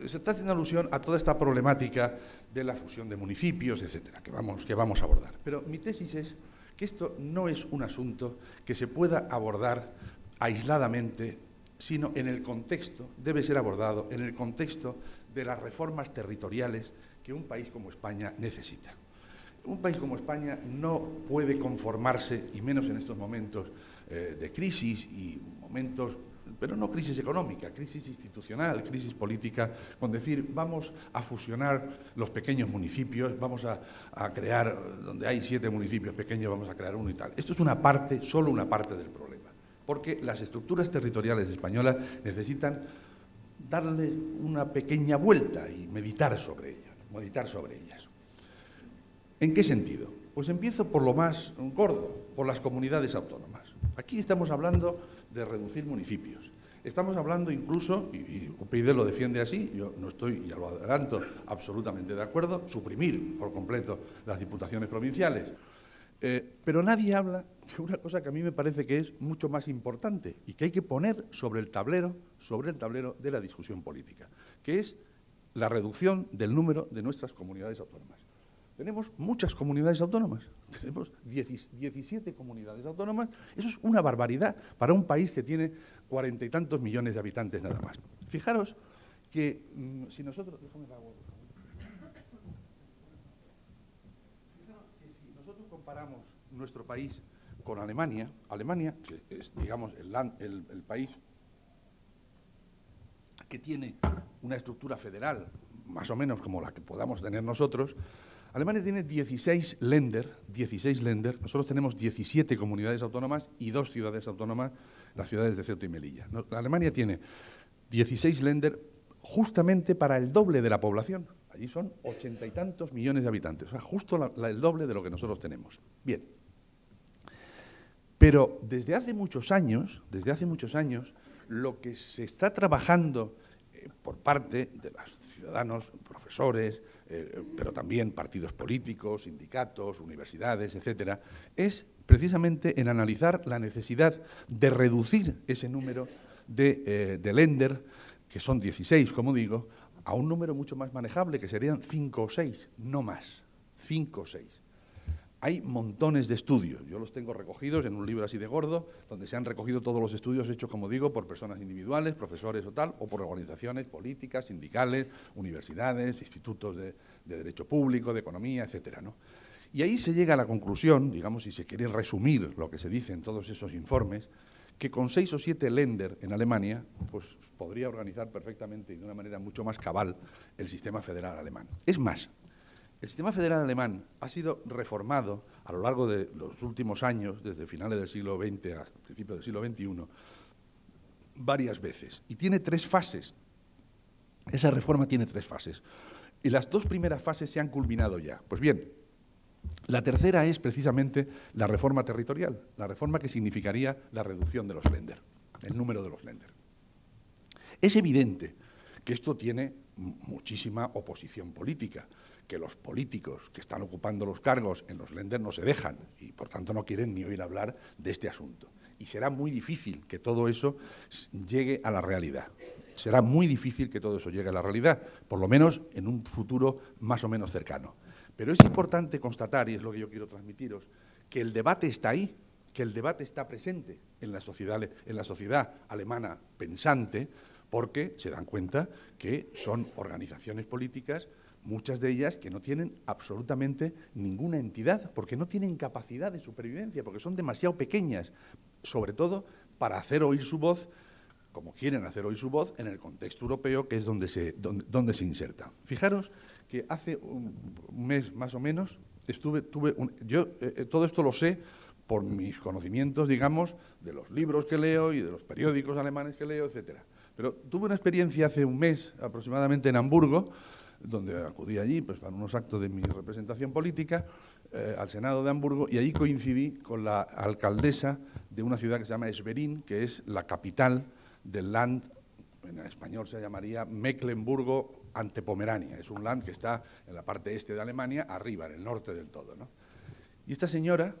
Se está haciendo alusión a toda esta problemática de la fusión de municipios, etcétera, que vamos a abordar. Pero mi tesis es que esto no es un asunto que se pueda abordar aisladamente, sino en el contexto, debe ser abordado en el contexto de las reformas territoriales que un país como España necesita. Un país como España no puede conformarse, y menos en estos momentos de crisis y momentos, pero no crisis económica, crisis institucional, crisis política, con decir vamos a fusionar los pequeños municipios, vamos a crear, donde hay 7 municipios pequeños, vamos a crear uno y tal. Esto es una parte, solo una parte del problema, porque las estructuras territoriales españolas necesitan darle una pequeña vuelta y meditar sobre ellas. ¿En qué sentido? Pues empiezo por lo más gordo, por las comunidades autónomas. Aquí estamos hablando de reducir municipios. Estamos hablando incluso, y UPyD lo defiende así, yo no estoy, ya lo adelanto, absolutamente de acuerdo, suprimir por completo las diputaciones provinciales. Pero nadie habla de una cosa que a mí me parece que es mucho más importante y que hay que poner sobre el tablero de la discusión política, que es la reducción del número de nuestras comunidades autónomas. Tenemos muchas comunidades autónomas, tenemos 17 comunidades autónomas, eso es una barbaridad para un país que tiene 40 y tantos millones de habitantes nada más. Fijaros que si nosotros... si nosotros comparamos nuestro país con Alemania, que es, digamos, el país que tiene una estructura federal más o menos como la que podamos tener nosotros, Alemania tiene 16 Länder, nosotros tenemos 17 comunidades autónomas y 2 ciudades autónomas, las ciudades de Ceuta y Melilla. Alemania tiene 16 Länder justamente para el doble de la población. Allí son 80 y tantos millones de habitantes, o sea, justo el doble de lo que nosotros tenemos. Bien. Pero desde hace muchos años, lo que se está trabajando por parte de los ciudadanos, profesores, pero también partidos políticos, sindicatos, universidades, etcétera, es precisamente en analizar la necesidad de reducir ese número de Länder, que son 16, como digo, a un número mucho más manejable, que serían 5 o 6, no más, 5 o 6. Hay montones de estudios, yo los tengo recogidos en un libro así de gordo, donde se han recogido todos los estudios hechos, como digo, por personas individuales, profesores o tal, o por organizaciones políticas, sindicales, universidades, institutos de derecho público, de economía, etcétera, ¿no? Y ahí se llega a la conclusión, digamos, si se quiere resumir lo que se dice en todos esos informes, que con 6 o 7 Länder en Alemania, pues podría organizar perfectamente y de una manera mucho más cabal el sistema federal alemán. Es más, el sistema federal alemán ha sido reformado a lo largo de los últimos años, desde finales del siglo XX hasta principios del siglo XXI, varias veces. Y tiene 3 fases. Esa reforma tiene 3 fases. Y las 2 primeras fases se han culminado ya. Pues bien, la tercera es precisamente la reforma territorial, la reforma que significaría la reducción de los Länder, el número de los Länder. Es evidente que esto tiene muchísima oposición política, que los políticos que están ocupando los cargos en los Länder no se dejan y, por tanto, no quieren ni oír hablar de este asunto. Y será muy difícil que todo eso llegue a la realidad. Será muy difícil que todo eso llegue a la realidad, por lo menos en un futuro más o menos cercano. Pero es importante constatar, y es lo que yo quiero transmitiros, que el debate está ahí, que el debate está presente en la sociedad alemana pensante, porque se dan cuenta que son organizaciones políticas, muchas de ellas que no tienen absolutamente ninguna entidad, porque no tienen capacidad de supervivencia, porque son demasiado pequeñas, sobre todo para hacer oír su voz, como quieren hacer oír su voz, en el contexto europeo, que es donde se inserta. Fijaros que hace un mes más o menos todo esto lo sé por mis conocimientos, digamos, de los libros que leo y de los periódicos alemanes que leo, etcétera. Pero tuve una experiencia hace un mes aproximadamente en Hamburgo, donde acudí allí pues, para unos actos de mi representación política, al Senado de Hamburgo, y allí coincidí con la alcaldesa de una ciudad que se llama Schwerin, que es la capital del Land, en español se llamaría Mecklemburgo ante Pomerania. Es un land que está en la parte este de Alemania, arriba, en el norte del todo, ¿no? Y esta señora,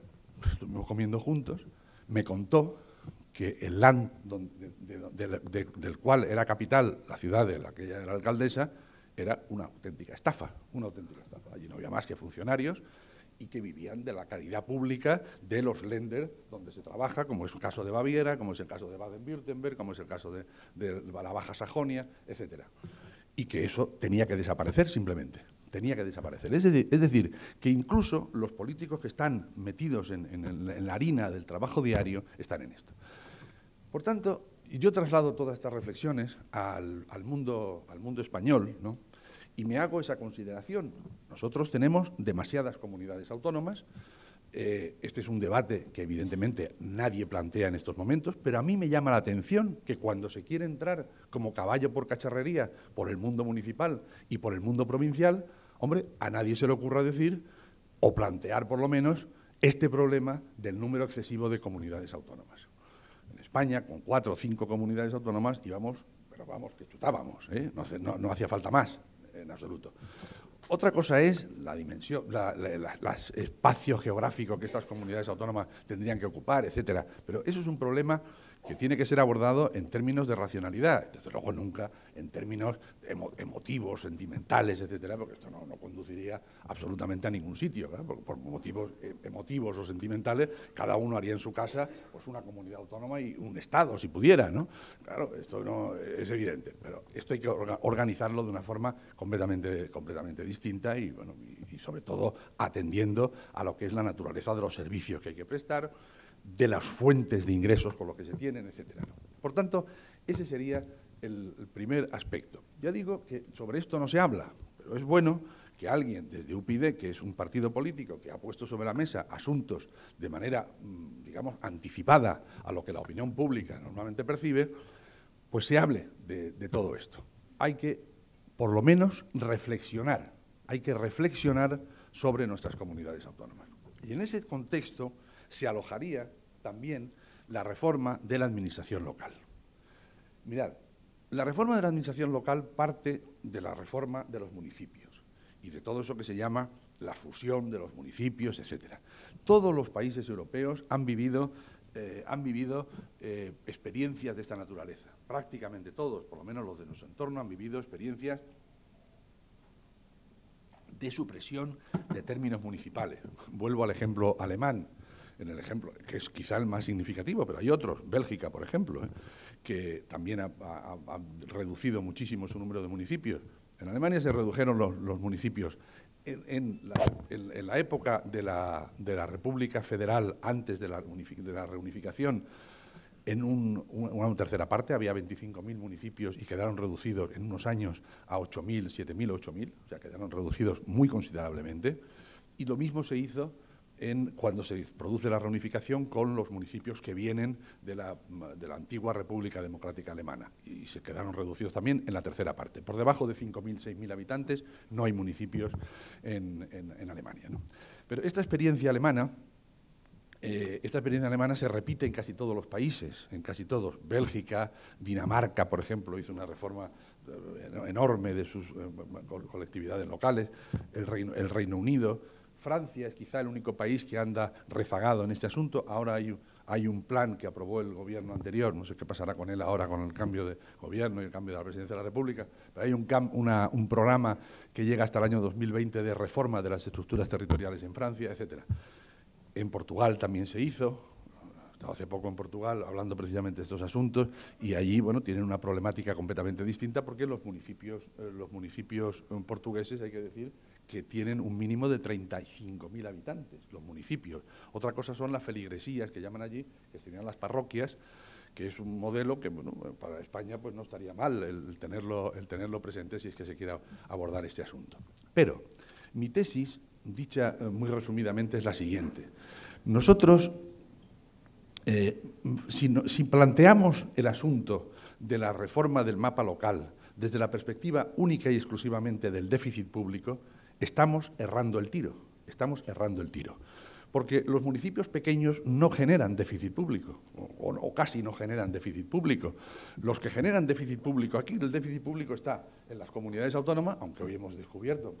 estuvimos comiendo juntos, me contó que el land del cual era capital la ciudad de la que ella era alcaldesa era una auténtica estafa, una auténtica estafa. Allí no había más que funcionarios y que vivían de la caridad pública de los Länder donde se trabaja, como es el caso de Baviera, como es el caso de Baden-Württemberg, como es el caso de la Baja Sajonia, etcétera. Y que eso tenía que desaparecer simplemente, tenía que desaparecer. Es decir, que incluso los políticos que están metidos en la harina del trabajo diario están en esto. Por tanto, yo traslado todas estas reflexiones al mundo español, ¿no? Y me hago esa consideración. Nosotros tenemos demasiadas comunidades autónomas. Este es un debate que evidentemente nadie plantea en estos momentos, pero a mí me llama la atención que cuando se quiere entrar como caballo por cacharrería por el mundo municipal y por el mundo provincial, hombre, a nadie se le ocurra decir o plantear por lo menos este problema del número excesivo de comunidades autónomas. En España, con 4 o 5 comunidades autónomas íbamos, pero vamos, que chutábamos, ¿eh? No hacía falta más, en absoluto. Otra cosa es la dimensión, los espacios geográficos que estas comunidades autónomas tendrían que ocupar, etcétera. Pero eso es un problema que tiene que ser abordado en términos de racionalidad, desde luego nunca en términos emotivos, sentimentales, etcétera, porque esto no conduciría absolutamente a ningún sitio, ¿verdad? Por motivos emotivos o sentimentales, cada uno haría en su casa pues una comunidad autónoma y un Estado, si pudiera, ¿no? Claro, esto no es evidente, pero esto hay que organizarlo de una forma completamente distinta y, bueno, y sobre todo atendiendo a lo que es la naturaleza de los servicios que hay que prestar, de las fuentes de ingresos con lo que se tienen, etcétera. Por tanto, ese sería el primer aspecto. Ya digo que sobre esto no se habla, pero es bueno que alguien desde UPyD, que es un partido político que ha puesto sobre la mesa asuntos de manera, digamos, anticipada a lo que la opinión pública normalmente percibe, pues se hable de todo esto. Hay que, por lo menos, reflexionar. Hay que reflexionar sobre nuestras comunidades autónomas. Y en ese contexto se alojaría también la reforma de la administración local. Mirad, la reforma de la administración local parte de la reforma de los municipios y de todo eso que se llama la fusión de los municipios, etcétera. Todos los países europeos han vivido experiencias de esta naturaleza. Prácticamente todos, por lo menos los de nuestro entorno, han vivido experiencias de supresión de términos municipales. Vuelvo al ejemplo alemán, en el ejemplo, que es quizá el más significativo, pero hay otros, Bélgica, por ejemplo, que también ha reducido muchísimo su número de municipios. En Alemania se redujeron los municipios. En la época de la República Federal, antes de la reunificación, en una tercera parte había 25.000 municipios y quedaron reducidos en unos años a 8.000, 7.000, 8.000, o sea, quedaron reducidos muy considerablemente. Y lo mismo se hizo cuando se produce la reunificación con los municipios que vienen de la antigua República Democrática Alemana y se quedaron reducidos también en la tercera parte. Por debajo de 5.000, 6.000 habitantes no hay municipios en Alemania, ¿no? Pero esta experiencia alemana se repite en casi todos los países, en casi todos. Bélgica, Dinamarca, por ejemplo, hizo una reforma enorme de sus colectividades locales, el Reino Unido. Francia es quizá el único país que anda rezagado en este asunto. Ahora hay un plan que aprobó el gobierno anterior, no sé qué pasará con él ahora con el cambio de gobierno y el cambio de la presidencia de la República, pero hay un programa que llega hasta el año 2020 de reforma de las estructuras territoriales en Francia, etcétera. En Portugal también se hizo. Estaba hace poco en Portugal hablando precisamente de estos asuntos y allí, bueno, tienen una problemática completamente distinta porque los municipios portugueses, hay que decir, que tienen un mínimo de 35.000 habitantes, los municipios. Otra cosa son las feligresías, que llaman allí, que serían las parroquias, que es un modelo que, bueno, para España pues no estaría mal el tenerlo presente si es que se quiere abordar este asunto. Pero mi tesis, dicha muy resumidamente, es la siguiente. Nosotros, si planteamos el asunto de la reforma del mapa local desde la perspectiva única y exclusivamente del déficit público, estamos errando el tiro, porque los municipios pequeños no generan déficit público, o casi no generan déficit público. Los que generan déficit público, aquí el déficit público está en las comunidades autónomas, aunque hoy hemos descubierto,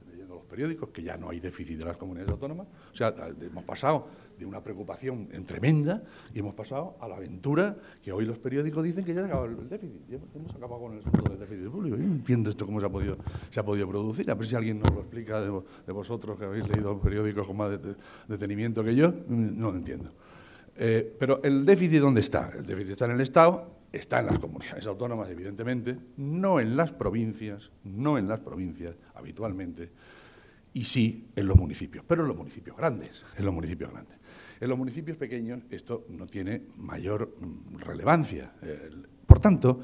leyendo los periódicos, que ya no hay déficit de las comunidades autónomas. O sea, hemos pasado de una preocupación tremenda y hemos pasado a la aventura que hoy los periódicos dicen que ya se ha acabado el déficit. Hemos acabado con el asunto del déficit público. Yo no entiendo esto cómo se ha podido producir. A ver si alguien nos lo explica de vosotros que habéis leído los periódicos con más detenimiento que yo. No lo entiendo. Pero ¿el déficit dónde está? El déficit está en el Estado, está en las comunidades autónomas, evidentemente, no en las provincias habitualmente, y sí en los municipios, pero en los municipios grandes, En los municipios pequeños esto no tiene mayor relevancia. Por tanto,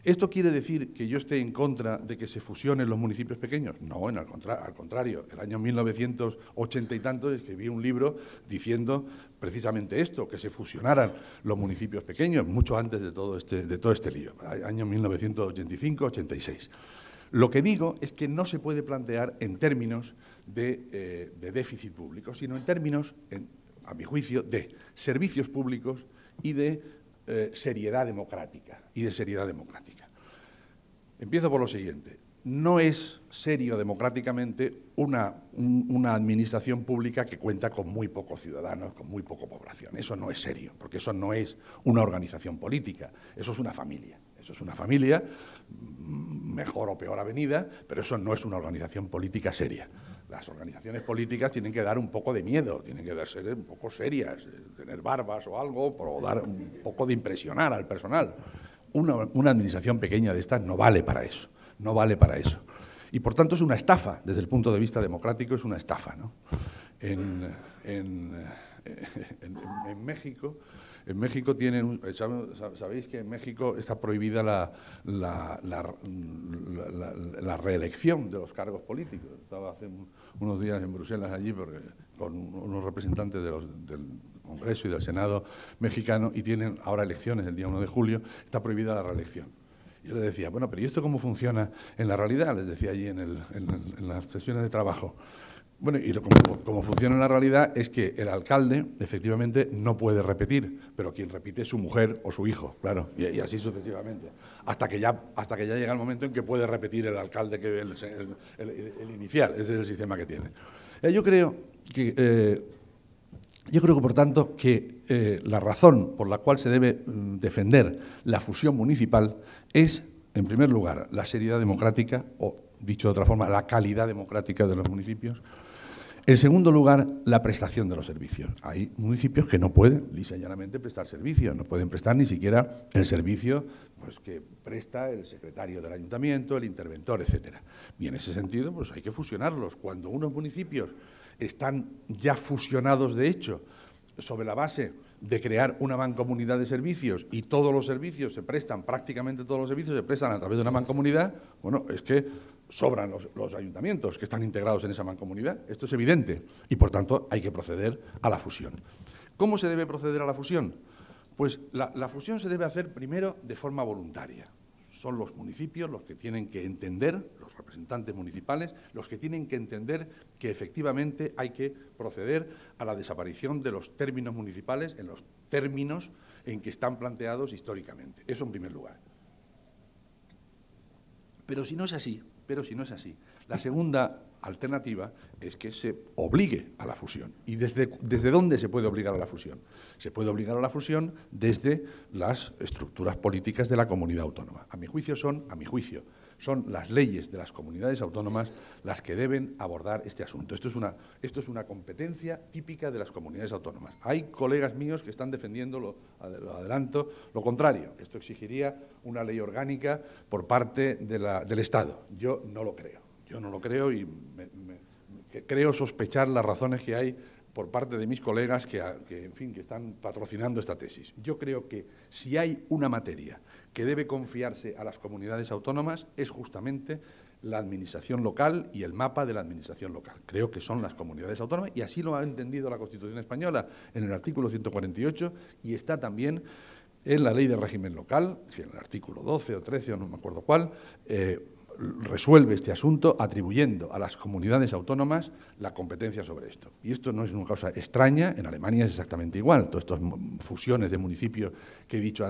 ¿esto quiere decir que yo esté en contra de que se fusionen los municipios pequeños? No, al contrario. El año 1980 y tanto escribí un libro diciendo precisamente esto, que se fusionaran los municipios pequeños, mucho antes de todo este lío, año 1985-86. Lo que digo es que no se puede plantear en términos de déficit público, sino en términos, a mi juicio, de servicios públicos y de seriedad democrática. Empiezo por lo siguiente. No es serio democráticamente una administración pública que cuenta con muy pocos ciudadanos, con muy poca población. Eso no es serio, porque eso no es una organización política, eso es una familia. Eso es una familia, mejor o peor avenida, pero eso no es una organización política seria. Las organizaciones políticas tienen que dar un poco de miedo, tienen que ser un poco serias, tener barbas o algo, o dar un poco de impresionar al personal. Una administración pequeña de estas no vale para eso, Y por tanto es una estafa, desde el punto de vista democrático es una estafa, ¿no? En México tienen, sabéis que en México está prohibida la reelección de los cargos políticos. Estaba hace unos días en Bruselas allí con unos representantes del Congreso y del Senado mexicano y tienen ahora elecciones el día 1 de julio, está prohibida la reelección. Yo les decía, bueno, pero ¿y esto cómo funciona en la realidad? Les decía allí en las sesiones de trabajo. Bueno, y como funciona en la realidad es que el alcalde, efectivamente, no puede repetir, pero quien repite es su mujer o su hijo, claro, y así sucesivamente, hasta que ya llega el momento en que puede repetir el alcalde que el inicial, ese es el sistema que tiene. Yo creo que, por tanto, que la razón por la cual se debe defender la fusión municipal es, en primer lugar, la seriedad democrática, o, dicho de otra forma, la calidad democrática de los municipios. En segundo lugar, la prestación de los servicios. Hay municipios que no pueden, lisa y llanamente, prestar servicios, no pueden prestar ni siquiera el servicio pues, que presta el secretario del ayuntamiento, el interventor, etcétera. Y en ese sentido, pues hay que fusionarlos. Cuando unos municipios están ya fusionados de hecho, sobre la base de crear una mancomunidad de servicios y todos los servicios se prestan, prácticamente todos los servicios se prestan a través de una mancomunidad, bueno, es que sobran los ayuntamientos que están integrados en esa mancomunidad. Esto es evidente y, por tanto, hay que proceder a la fusión. ¿Cómo se debe proceder a la fusión? Pues la fusión se debe hacer primero de forma voluntaria. Son los municipios los que tienen que entender, los representantes municipales, los que tienen que entender que efectivamente hay que proceder a la desaparición de los términos municipales en los términos en que están planteados históricamente. Eso en primer lugar. Pero si no es así, la segunda alternativa es que se obligue a la fusión. ¿Y desde dónde se puede obligar a la fusión? Se puede obligar a la fusión desde las estructuras políticas de la comunidad autónoma. A mi juicio son las leyes de las comunidades autónomas las que deben abordar este asunto. Esto es una competencia típica de las comunidades autónomas. Hay colegas míos que están defendiendo, lo adelanto, lo contrario. Esto exigiría una ley orgánica por parte del Estado. Yo no lo creo y creo sospechar las razones que hay por parte de mis colegas que están patrocinando esta tesis. Yo creo que si hay una materia que debe confiarse a las comunidades autónomas es justamente la administración local y el mapa de la administración local. Creo que son las comunidades autónomas y así lo ha entendido la Constitución española en el artículo 148 y está también en la Ley de Régimen Local, que en el artículo 12 o 13, o no me acuerdo cuál, resuelve este asunto atribuyendo a las comunidades autónomas la competencia sobre esto. Y esto no es una cosa extraña, en Alemania es exactamente igual. Todas estas fusiones de municipios que he dicho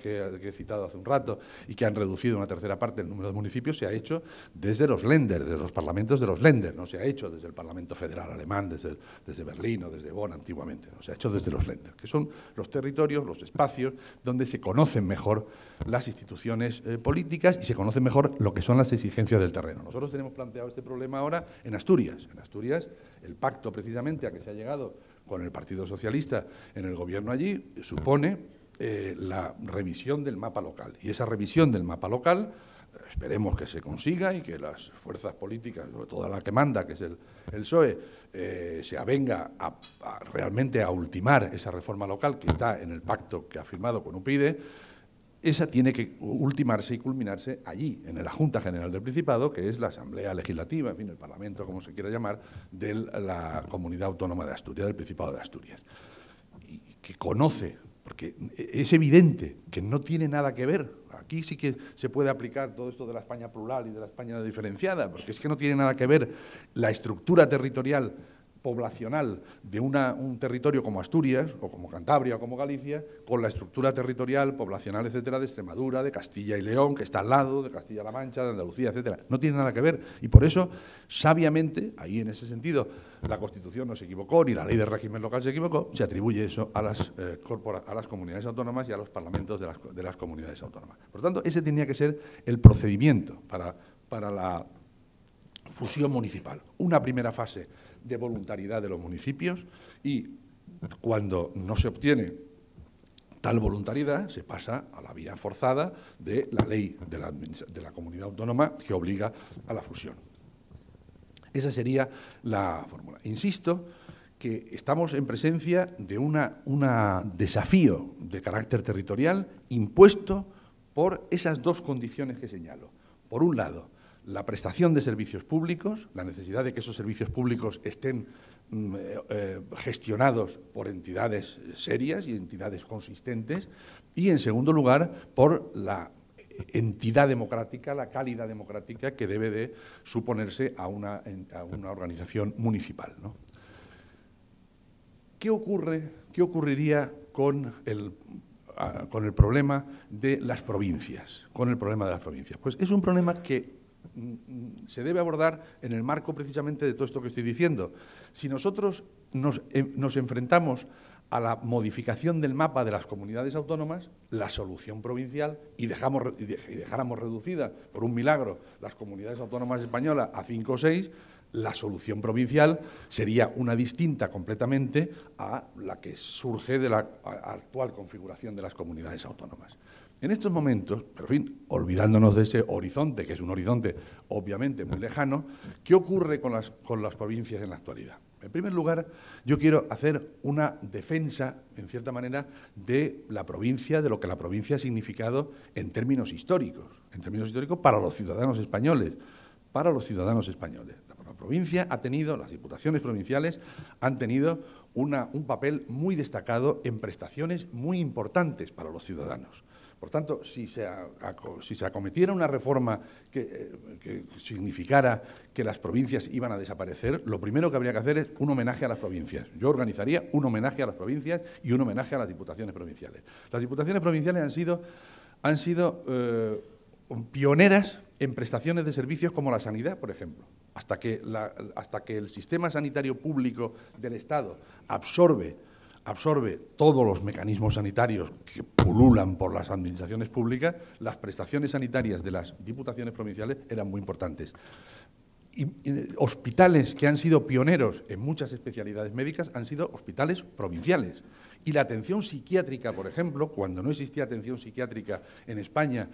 que he citado hace un rato y que han reducido una tercera parte el número de municipios se ha hecho desde los Länder, desde los parlamentos de los Länder, no se ha hecho desde el Parlamento Federal alemán, desde Berlín o desde Bonn antiguamente, no se ha hecho desde los Länder, que son los territorios, los espacios donde se conocen mejor las instituciones políticas y se conoce mejor lo que son las exigencias del terreno. Nosotros tenemos planteado este problema ahora en Asturias. En Asturias, el pacto precisamente a que se ha llegado con el Partido Socialista en el gobierno allí supone la revisión del mapa local. Y esa revisión del mapa local esperemos que se consiga y que las fuerzas políticas, sobre todo la que manda, que es el PSOE, se avenga realmente a ultimar esa reforma local que está en el pacto que ha firmado con UPyD. Esa tiene que ultimarse y culminarse allí, en la Junta General del Principado, que es la Asamblea Legislativa, en fin, el Parlamento, como se quiera llamar, de la Comunidad Autónoma de Asturias, del Principado de Asturias. Y que conoce, porque es evidente que no tiene nada que ver. Aquí sí que se puede aplicar todo esto de la España plural y de la España diferenciada, porque es que no tiene nada que ver la estructura territorial poblacional de un territorio como Asturias, o como Cantabria, o como Galicia, con la estructura territorial, poblacional, etcétera, de Extremadura, de Castilla y León, que está al lado, de Castilla-La Mancha, de Andalucía, etcétera. No tiene nada que ver. Y por eso, sabiamente, ahí en ese sentido, la Constitución no se equivocó, ni la Ley de Régimen Local se equivocó, se atribuye eso a las comunidades autónomas y a los parlamentos de las comunidades autónomas. Por lo tanto, ese tenía que ser el procedimiento para la fusión municipal. Una primera fase de voluntariedad de los municipios y cuando no se obtiene tal voluntariedad se pasa a la vía forzada de la ley de la comunidad autónoma que obliga a la fusión. Esa sería la fórmula. Insisto que estamos en presencia de un desafío de carácter territorial impuesto por esas dos condiciones que señalo. Por un lado, la prestación de servicios públicos, la necesidad de que esos servicios públicos estén gestionados por entidades serias y entidades consistentes, y, en segundo lugar, por la entidad democrática, la calidad democrática que debe de suponerse a una organización municipal, ¿no? ¿Qué ocurriría con el problema de las provincias? Pues es un problema que se debe abordar en el marco precisamente de todo esto que estoy diciendo. Si nosotros nos enfrentamos a la modificación del mapa de las comunidades autónomas, la solución provincial, y dejáramos reducida por un milagro las comunidades autónomas españolas a 5 o 6, la solución provincial sería una distinta completamente a la que surge de la actual configuración de las comunidades autónomas. En estos momentos, pero en fin, olvidándonos de ese horizonte, que es un horizonte obviamente muy lejano, ¿qué ocurre con las provincias en la actualidad? En primer lugar, yo quiero hacer una defensa, en cierta manera, de la provincia, de lo que la provincia ha significado en términos históricos para los ciudadanos españoles, La provincia ha tenido, las diputaciones provinciales han tenido un papel muy destacado en prestaciones muy importantes para los ciudadanos. Por tanto, si se acometiera una reforma que significara que las provincias iban a desaparecer, lo primero que habría que hacer es un homenaje a las provincias. Yo organizaría un homenaje a las provincias y un homenaje a las diputaciones provinciales. Las diputaciones provinciales han sido pioneras en prestaciones de servicios como la sanidad, por ejemplo. Hasta que el sistema sanitario público del Estado absorbe todos los mecanismos sanitarios que pululan por las administraciones públicas, las prestaciones sanitarias de las diputaciones provinciales eran muy importantes. Y hospitales que han sido pioneros en muchas especialidades médicas han sido hospitales provinciales. Y la atención psiquiátrica, por ejemplo, cuando no existía atención psiquiátrica en España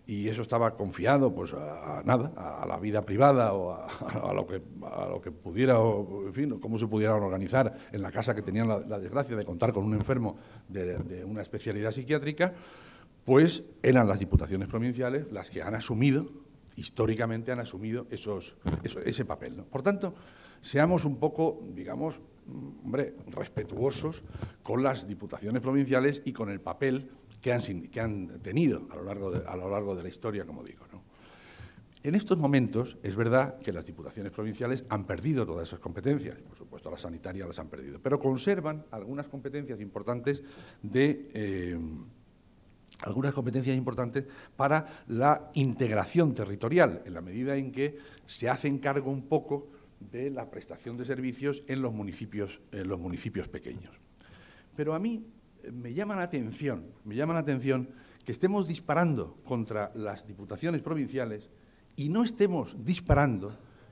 y eso estaba confiado pues a la vida privada o a lo que pudiera, o, en fin, cómo se pudiera organizar en la casa que tenían la desgracia de contar con un enfermo de una especialidad psiquiátrica, pues eran las diputaciones provinciales las que han asumido, históricamente han asumido ese papel, ¿no? Por tanto, seamos un poco, digamos, respetuosos con las diputaciones provinciales y con el papel que han tenido a lo largo de la historia, como digo, ¿no? En estos momentos es verdad que las diputaciones provinciales han perdido todas esas competencias, y por supuesto las sanitarias las han perdido, pero conservan algunas competencias importantes para la integración territorial, en la medida en que se hacen cargo un poco de la prestación de servicios en los municipios pequeños. Pero a mí me llama la atención que estemos disparando contra las diputaciones provinciales y no estemos disparando,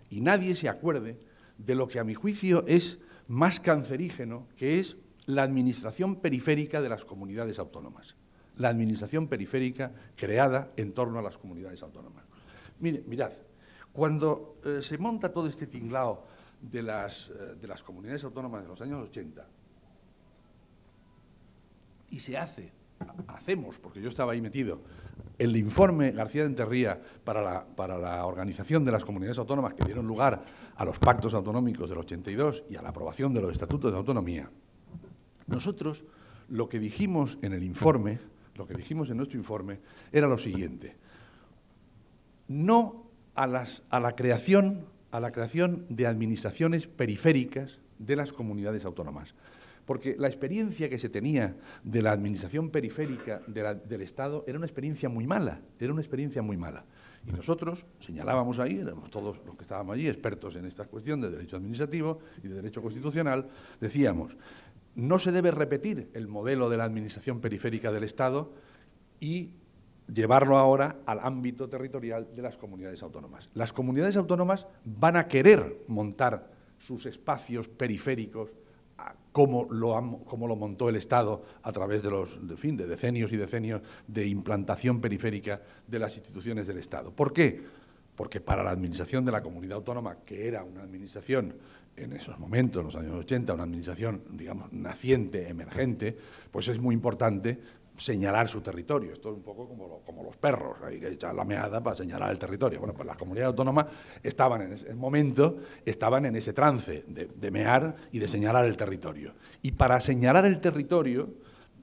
y nadie se acuerde, de lo que a mi juicio es más cancerígeno, que es la administración periférica de las comunidades autónomas. La administración periférica creada en torno a las comunidades autónomas. Mirad, cuando se monta todo este tinglao de las comunidades autónomas de los años 80, y hacemos, porque yo estaba ahí metido, el informe García de Enterría para la organización de las comunidades autónomas que dieron lugar a los pactos autonómicos del 82 y a la aprobación de los estatutos de autonomía, nosotros lo que dijimos en el informe, en nuestro informe, era lo siguiente: no a la creación de administraciones periféricas de las comunidades autónomas. Porque la experiencia que se tenía de la administración periférica del Estado era una experiencia muy mala, Y nosotros señalábamos ahí, éramos todos los que estábamos allí, expertos en esta cuestión de derecho administrativo y de derecho constitucional, decíamos, no se debe repetir el modelo de la administración periférica del Estado y llevarlo ahora al ámbito territorial de las comunidades autónomas. Las comunidades autónomas van a querer montar sus espacios periféricos como lo montó el Estado a través de decenios y decenios de implantación periférica de las instituciones del Estado. ¿Por qué? Porque para la administración de la comunidad autónoma, que era una administración en esos momentos, en los años 80, una administración, digamos, naciente, emergente, pues es muy importante señalar su territorio. Esto es un poco como los perros, hay que echar la meada para señalar el territorio. Bueno, pues las comunidades autónomas estaban en ese momento, estaban en ese trance de mear y de señalar el territorio. Y para señalar el territorio,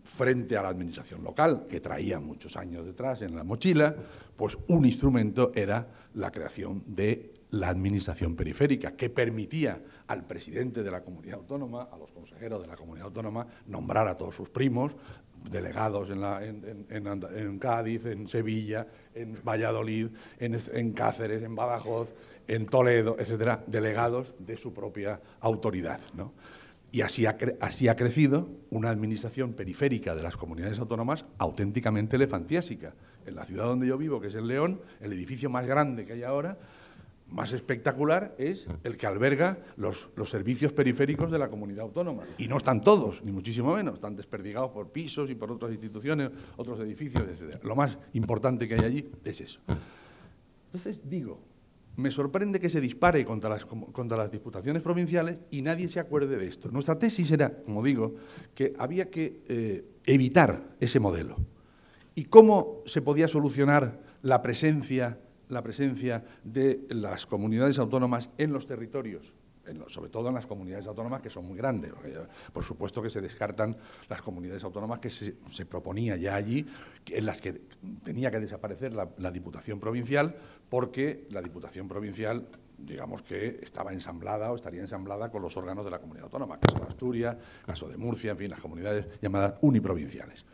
frente a la administración local, que traía muchos años detrás en la mochila, pues un instrumento era la creación de la administración periférica, que permitía al presidente de la comunidad autónoma, a los consejeros de la comunidad autónoma, nombrar a todos sus primos, delegados en Cádiz, en Sevilla, en Valladolid, en Cáceres, en Badajoz, en Toledo, etcétera, delegados de su propia autoridad, ¿no? Y así ha crecido una administración periférica de las comunidades autónomas auténticamente elefantiásica. En la ciudad donde yo vivo, que es en León, el edificio más grande que hay ahora, más espectacular, es el que alberga los servicios periféricos de la comunidad autónoma. Y no están todos, ni muchísimo menos, están desperdigados por pisos y por otras instituciones, otros edificios, etc. Lo más importante que hay allí es eso. Entonces, digo, me sorprende que se dispare contra las diputaciones provinciales y nadie se acuerde de esto. Nuestra tesis era, como digo, que había que evitar ese modelo. ¿Y cómo se podía solucionar la presencia de las comunidades autónomas en los territorios? Sobre todo en las comunidades autónomas que son muy grandes. Por supuesto que se descartan las comunidades autónomas que se proponía ya allí, en las que tenía que desaparecer la Diputación Provincial, porque la Diputación Provincial, digamos que estaba ensamblada o estaría ensamblada con los órganos de la comunidad autónoma, caso de Asturias, caso de Murcia, en fin, las comunidades llamadas uniprovinciales.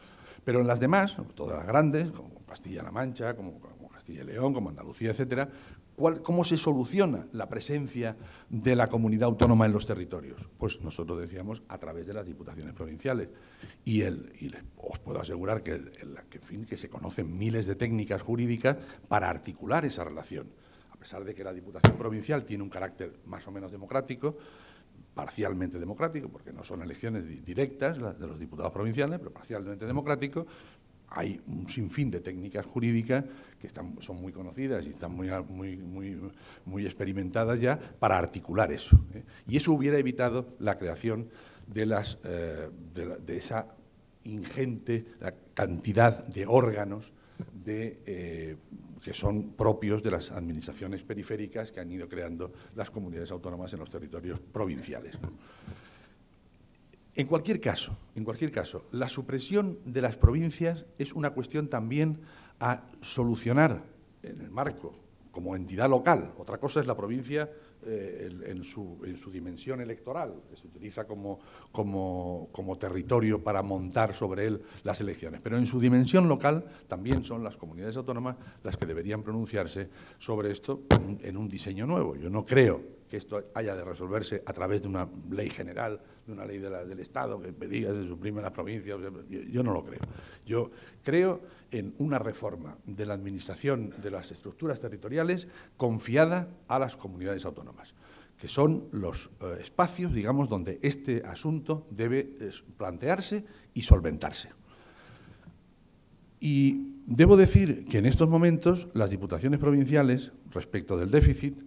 Pero en las demás, todas las grandes, como Castilla-La Mancha, como Castilla y León, como Andalucía, etcétera, ¿cómo se soluciona la presencia de la comunidad autónoma en los territorios? Pues nosotros decíamos a través de las diputaciones provinciales. Y os puedo asegurar que se conocen miles de técnicas jurídicas para articular esa relación. A pesar de que la Diputación Provincial tiene un carácter más o menos democrático, parcialmente democrático, porque no son elecciones directas las de los diputados provinciales, pero parcialmente democrático, hay un sinfín de técnicas jurídicas que son muy conocidas y están muy experimentadas ya para articular eso, ¿eh? Y eso hubiera evitado la creación de esa ingente cantidad de órganos que son propios de las administraciones periféricas que han ido creando las comunidades autónomas en los territorios provinciales, ¿no? En cualquier caso, la supresión de las provincias es una cuestión también a solucionar en el marco como entidad local. Otra cosa es la provincia en su dimensión electoral, que se utiliza como territorio para montar sobre él las elecciones. Pero en su dimensión local también son las comunidades autónomas las que deberían pronunciarse sobre esto en un diseño nuevo. Yo no creo que esto haya de resolverse a través de una ley general, de una ley del Estado, que diga que se suprimen las provincias. Yo no lo creo. Yo creo en una reforma de la administración de las estructuras territoriales confiada a las comunidades autónomas, que son los espacios, digamos, donde este asunto debe plantearse y solventarse. Y debo decir que en estos momentos las diputaciones provinciales, respecto del déficit,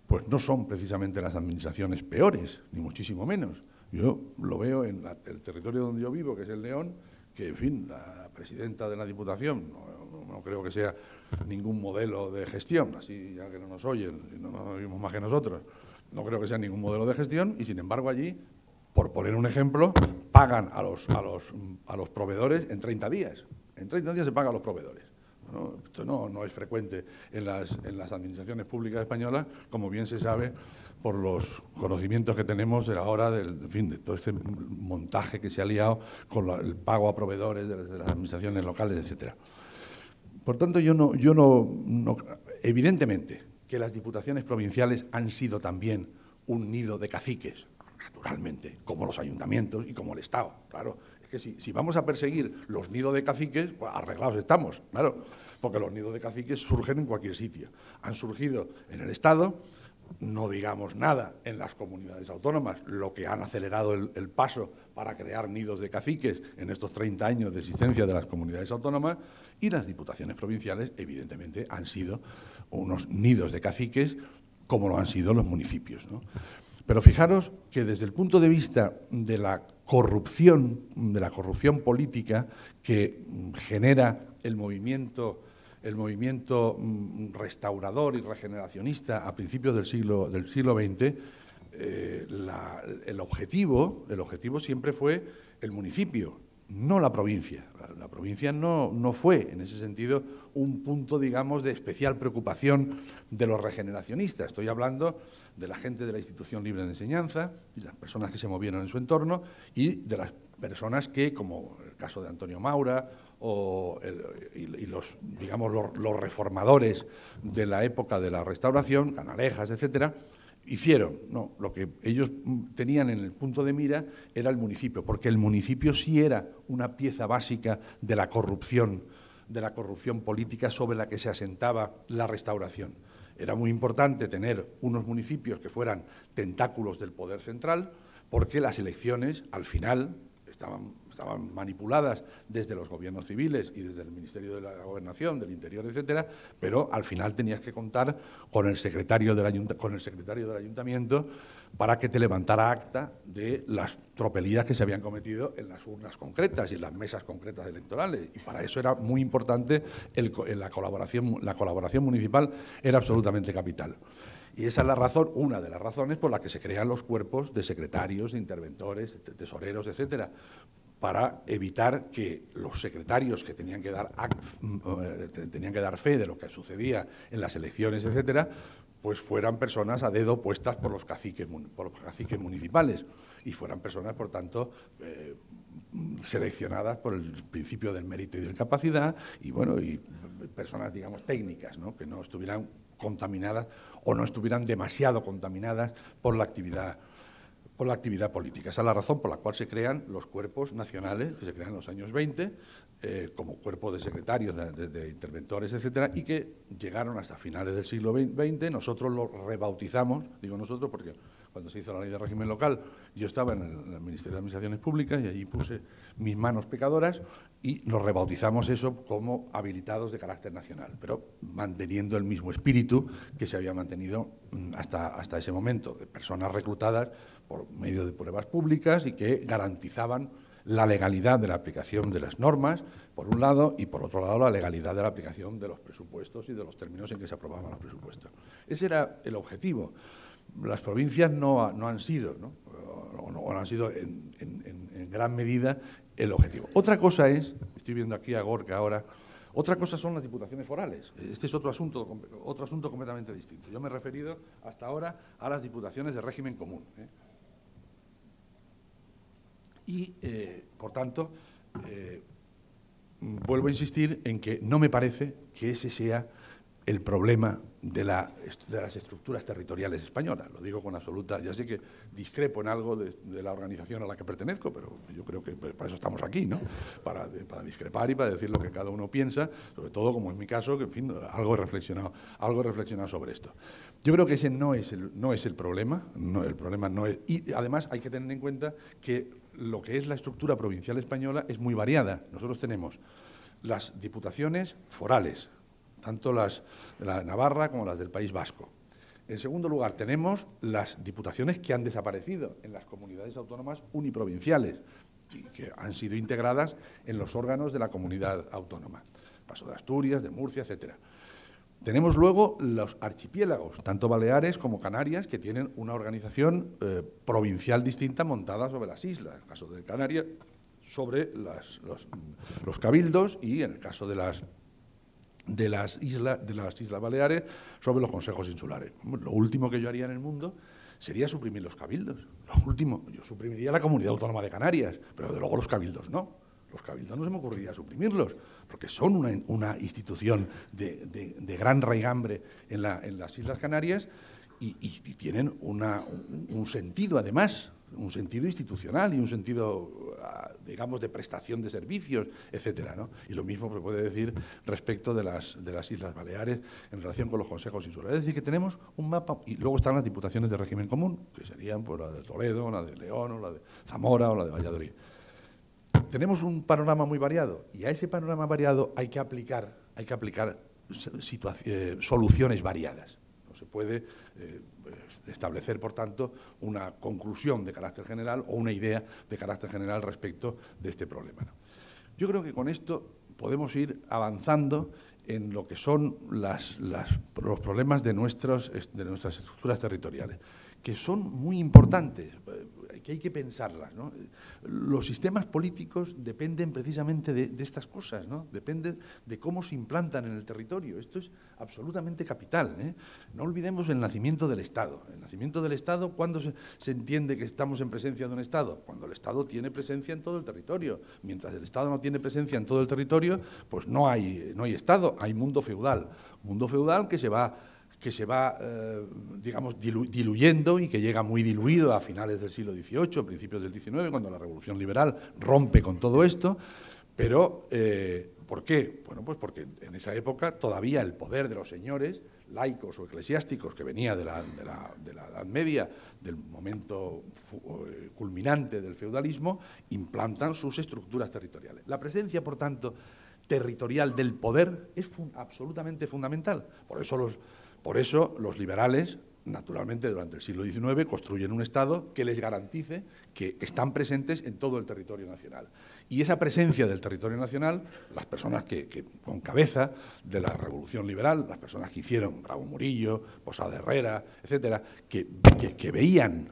pues no son precisamente las administraciones peores, ni muchísimo menos. Yo lo veo en el territorio donde yo vivo, que es el León, que, en fin, la presidenta de la Diputación, no creo que sea ningún modelo de gestión, así ya que no nos oyen, no nos oímos más que nosotros, no creo que sea ningún modelo de gestión, y sin embargo allí, por poner un ejemplo, pagan a los proveedores en 30 días. En 30 días se pagan a los proveedores. ¿No? Esto no es frecuente en las administraciones públicas españolas, como bien se sabe por los conocimientos que tenemos de la hora de todo este montaje que se ha liado con el pago a proveedores de las administraciones locales, etcétera. Por tanto, evidentemente que las diputaciones provinciales han sido también un nido de caciques, naturalmente, como los ayuntamientos y como el Estado, claro. Es que si vamos a perseguir los nidos de caciques, pues arreglados estamos, claro, porque los nidos de caciques surgen en cualquier sitio. Han surgido en el Estado, no digamos nada en las comunidades autónomas, lo que han acelerado el paso para crear nidos de caciques en estos 30 años de existencia de las comunidades autónomas, y las diputaciones provinciales, evidentemente, han sido unos nidos de caciques como lo han sido los municipios, ¿no? Pero fijaros que desde el punto de vista de la corrupción política que genera el movimiento restaurador y regeneracionista a principios del siglo XX, el objetivo siempre fue el municipio, no la provincia. La provincia no fue, en ese sentido, un punto, digamos, de especial preocupación de los regeneracionistas. Estoy hablando de la gente de la Institución Libre de Enseñanza y las personas que se movieron en su entorno y de las personas que, como el caso de Antonio Maura y los reformadores de la época de la Restauración, Canalejas, etcétera, hicieron. No, lo que ellos tenían en el punto de mira era el municipio, porque el municipio sí era una pieza básica de la corrupción política sobre la que se asentaba la Restauración. Era muy importante tener unos municipios que fueran tentáculos del poder central, porque las elecciones, al final, estaban manipuladas desde los gobiernos civiles y desde el Ministerio de la Gobernación, del Interior, etcétera, pero al final tenías que contar con el secretario del ayuntamiento para que te levantara acta de las tropelías que se habían cometido en las urnas concretas y en las mesas concretas electorales. Y para eso era muy importante la colaboración municipal, era absolutamente capital. Y esa es la razón, una de las razones por las que se crean los cuerpos de secretarios, de interventores, de tesoreros, etcétera, para evitar que los secretarios que tenían que dar fe de lo que sucedía en las elecciones, etcétera, pues fueran personas a dedo puestas por los caciques municipales y fueran personas, por tanto, seleccionadas por el principio del mérito y de la capacidad y personas, digamos, técnicas, ¿no?, que no estuvieran contaminadas o no estuvieran demasiado contaminadas por la actividad política. Esa es la razón por la cual se crean los cuerpos nacionales, que se crean en los años 20, como cuerpo de secretarios, de interventores, etcétera, y que llegaron hasta finales del siglo XX. Nosotros lo rebautizamos, digo nosotros porque cuando se hizo la ley de régimen local, yo estaba en el Ministerio de Administraciones Públicas y allí puse mis manos pecadoras y nos rebautizamos eso como habilitados de carácter nacional, pero manteniendo el mismo espíritu que se había mantenido hasta ese momento, de personas reclutadas por medio de pruebas públicas y que garantizaban la legalidad de la aplicación de las normas, por un lado, y por otro lado la legalidad de la aplicación de los presupuestos y de los términos en que se aprobaban los presupuestos. Ese era el objetivo. Las provincias no han sido, ¿no? O no han sido en gran medida el objetivo. Otra cosa es, estoy viendo aquí a Gorka ahora, Otra cosa son las diputaciones forales. Este es otro asunto completamente distinto. Yo me he referido hasta ahora a las diputaciones de régimen común. Y, por tanto, vuelvo a insistir en que no me parece que ese sea el problema de las estructuras territoriales españolas. Lo digo con absoluta... Ya sé que discrepo en algo de la organización a la que pertenezco, pero yo creo que para eso estamos aquí, ¿no? Para discrepar y para decir lo que cada uno piensa, sobre todo, como en mi caso, que, en fin, algo he reflexionado sobre esto. Yo creo que ese no es el problema. El problema no es... Y, además, hay que tener en cuenta que lo que es la estructura provincial española es muy variada. Nosotros tenemos las diputaciones forales, tanto las de la Navarra como las del País Vasco. En segundo lugar, tenemos las diputaciones que han desaparecido en las comunidades autónomas uniprovinciales y que han sido integradas en los órganos de la comunidad autónoma. Paso de Asturias, de Murcia, etcétera. Tenemos luego los archipiélagos, tanto Baleares como Canarias, que tienen una organización provincial distinta montada sobre las islas. En el caso de Canarias, sobre los cabildos y, en el caso de las Islas Baleares, sobre los consejos insulares. Lo último que yo haría en el mundo sería suprimir los cabildos. Lo último, yo suprimiría la Comunidad Autónoma de Canarias, pero de luego los cabildos no. Los cabildos no se me ocurriría suprimirlos, porque son una institución de gran raigambre en las Islas Canarias y tienen un sentido, además, un sentido institucional y un sentido, digamos, de prestación de servicios, etcétera, ¿no? Y lo mismo se puede decir respecto de las Islas Baleares en relación con los consejos insulares. Es decir, que tenemos un mapa, y luego están las diputaciones de régimen común, que serían pues, la de Toledo, la de León, o la de Zamora, o la de Valladolid. Tenemos un panorama muy variado, y a ese panorama variado hay que aplicar soluciones variadas. No se puede establecer, por tanto, una conclusión de carácter general o una idea de carácter general respecto de este problema, ¿no? Yo creo que con esto podemos ir avanzando en lo que son los problemas de nuestras estructuras territoriales, que son muy importantes, que hay que pensarlas, ¿no? Los sistemas políticos dependen precisamente de estas cosas, ¿no? Dependen de cómo se implantan en el territorio. Esto es absolutamente capital, ¿eh? No olvidemos el nacimiento del Estado. El nacimiento del Estado, ¿cuándo se entiende que estamos en presencia de un Estado? Cuando el Estado tiene presencia en todo el territorio. Mientras el Estado no tiene presencia en todo el territorio, pues no hay Estado, hay mundo feudal. Mundo feudal que se va digamos, diluyendo y que llega muy diluido a finales del siglo XVIII, principios del XIX, cuando la Revolución Liberal rompe con todo esto. Pero, ¿por qué? Bueno, pues porque en esa época todavía el poder de los señores, laicos o eclesiásticos, que venía de la Edad Media, del momento culminante del feudalismo, implantan sus estructuras territoriales. La presencia, por tanto, territorial del poder es absolutamente fundamental. Por eso los liberales, naturalmente, durante el siglo XIX, construyen un Estado que les garantice que están presentes en todo el territorio nacional. Y esa presencia del territorio nacional, las personas que con cabeza de la Revolución Liberal, las personas que hicieron Bravo Murillo, Posada Herrera, etcétera, que veían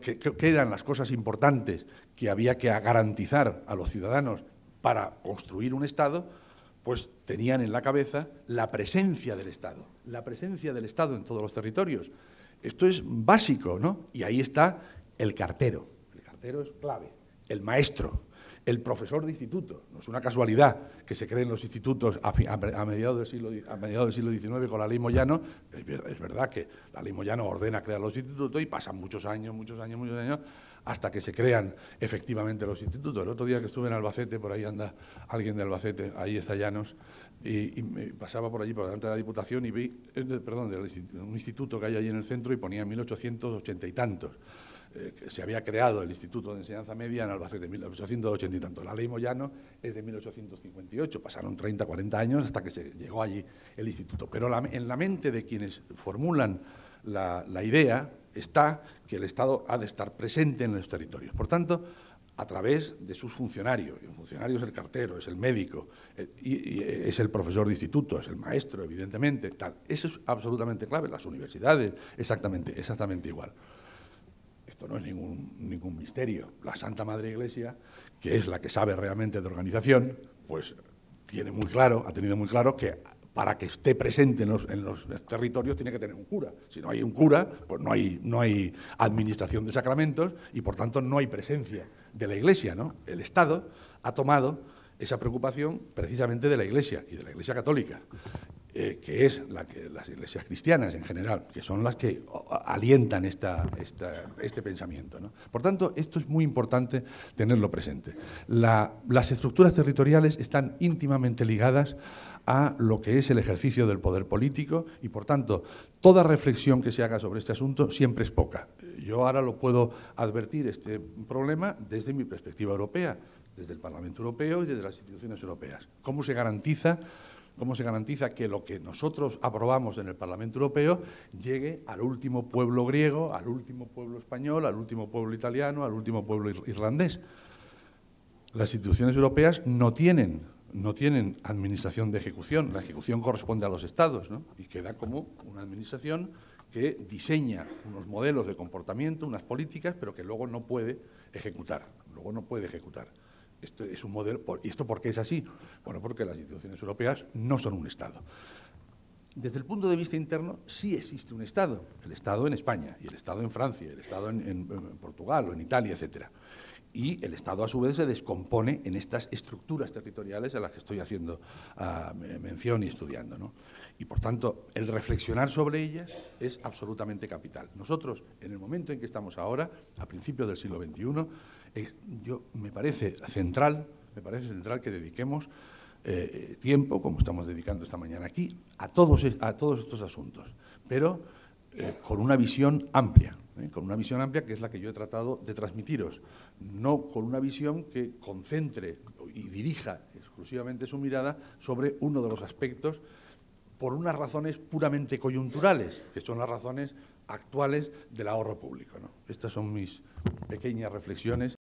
qué eran las cosas importantes que había que garantizar a los ciudadanos para construir un Estado, pues tenían en la cabeza la presencia del Estado en todos los territorios. Esto es básico, ¿no? Y ahí está el cartero. El cartero es clave. El maestro, el profesor de instituto. No es una casualidad que se creen los institutos a mediados del siglo XIX con la Ley Moyano. Es verdad que la Ley Moyano ordena crear los institutos y pasan muchos años, hasta que se crean efectivamente los institutos. El otro día que estuve en Albacete, por ahí anda alguien de Albacete, ahí está Llanos, y me pasaba por allí, por delante de la Diputación, y vi, un instituto que hay allí en el centro y ponía 1880 y tantos. Que se había creado el Instituto de Enseñanza Media en Albacete, 1880 y tantos. La Ley Moyano es de 1858, pasaron 30, 40 años hasta que se llegó allí el instituto. Pero en la mente de quienes formulan la idea está que el Estado ha de estar presente en los territorios. Por tanto, a través de sus funcionarios. Y un funcionario es el cartero, es el médico, y es el profesor de instituto, es el maestro, evidentemente. Tal. Eso es absolutamente clave. Las universidades, exactamente igual. Esto no es ningún misterio. La Santa Madre Iglesia, que es la que sabe realmente de organización, pues tiene muy claro, ha tenido muy claro que para que esté presente en los territorios tiene que tener un cura. Si no hay un cura, pues no hay administración de sacramentos y, por tanto, no hay presencia de la Iglesia, ¿no? El Estado ha tomado esa preocupación precisamente de la Iglesia y de la Iglesia católica, que es las iglesias cristianas en general, que son las que alientan este pensamiento, ¿no? Por tanto, esto es muy importante tenerlo presente. Las estructuras territoriales están íntimamente ligadas a lo que es el ejercicio del poder político y, por tanto, toda reflexión que se haga sobre este asunto siempre es poca. Yo ahora lo puedo advertir, este problema, desde mi perspectiva europea, desde el Parlamento Europeo y desde las instituciones europeas. ¿Cómo se garantiza que lo que nosotros aprobamos en el Parlamento Europeo llegue al último pueblo griego, al último pueblo español, al último pueblo italiano, al último pueblo irlandés? Las instituciones europeas no tienen administración de ejecución. La ejecución corresponde a los Estados, ¿no? Y queda como una administración que diseña unos modelos de comportamiento, unas políticas, pero que luego no puede ejecutar. Esto es un modelo. ¿Y esto por qué es así? Bueno, porque las instituciones europeas no son un Estado. Desde el punto de vista interno, sí existe un Estado. El Estado en España, y el Estado en Francia, el Estado en Portugal o en Italia, etcétera. Y el Estado, a su vez, se descompone en estas estructuras territoriales a las que estoy haciendo mención y estudiando, ¿no? Y, por tanto, el reflexionar sobre ellas es absolutamente capital. Nosotros, en el momento en que estamos ahora, a principios del siglo XXI, me parece central que dediquemos tiempo, como estamos dedicando esta mañana aquí, a todos estos asuntos, pero con una visión amplia. Con una visión amplia que es la que yo he tratado de transmitiros, no con una visión que concentre y dirija exclusivamente su mirada sobre uno de los aspectos por unas razones puramente coyunturales, que son las razones actuales del ahorro público, ¿no? Estas son mis pequeñas reflexiones